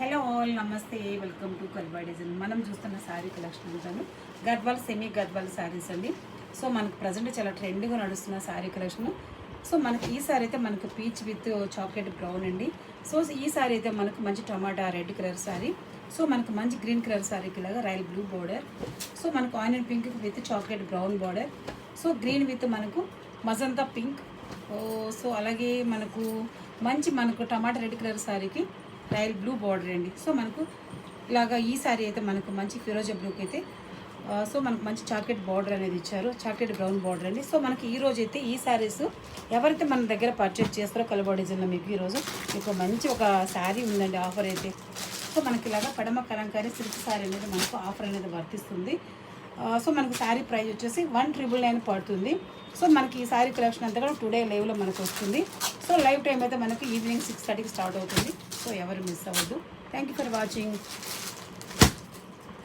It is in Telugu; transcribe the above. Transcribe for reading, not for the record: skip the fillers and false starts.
హలో ఆల్ నమస్తే వెల్కమ్ టు కల్బా డిజైన్. మనం చూస్తున్న శారీ కలెక్షన్ అంటాను గద్వాల్ సెమీ గద్వాల్ శారీస్ అండి. సో మనకు ప్రజెంట్ చాలా ట్రెండ్గా నడుస్తున్న శారీ కలెక్షన్. సో మనకి ఈ శారీ అయితే మనకు పీచ్ విత్ చాక్లెట్ బ్రౌన్ అండి. సో ఈ శారీ అయితే మనకు మంచి టమాటా రెడ్ కలర్ శారీ. సో మనకు మంచి గ్రీన్ కలర్ శారీకి ఇలాగా రాయల్ బ్లూ బార్డర్. సో మనకు onion pink with chocolate brown border. So green with మనకు మజంతా పింక్. సో అలాగే మనకు టమాటా రెడ్ కలర్ శారీకి రాయల్ బ్లూ బార్డర్ అండి. సో మనకు ఇలాగా ఈ శారీ అయితే మనకు మంచి ఫిరోజా బ్లూకి అయితే సో మనకు మంచి చాక్లెట్ బార్డర్ అనేది ఇచ్చారు, చాక్లెట్ బ్రౌన్ బార్డర్ అండి. సో మనకి ఈ రోజు అయితే ఈ శారీస్ ఎవరైతే మన దగ్గర పర్చేస్ చేస్తారో కల్బా డిజైన్లో మీకు ఈరోజు మీకు మంచి ఒక శారీ ఉందండి ఆఫర్ అయితే. సో మనకి ఇలాగా పడమ కలంకారీ సిల్క్ శారీ అనేది మనకు ఆఫర్ అనేది వర్తిస్తుంది. సో మనకు శారీ ప్రైస్ వచ్చేసి 1,999 పడుతుంది. సో మనకి ఈ శారీ కలెక్షన్ అంతా కూడా టుడే లైవ్లో మనకు వస్తుంది. సో లైవ్ టైం అయితే మనకి ఈవినింగ్ 6:30కి స్టార్ట్ అవుతుంది. సో ఎవరు మిస్ అవ్వద్దు. Thank you for watching.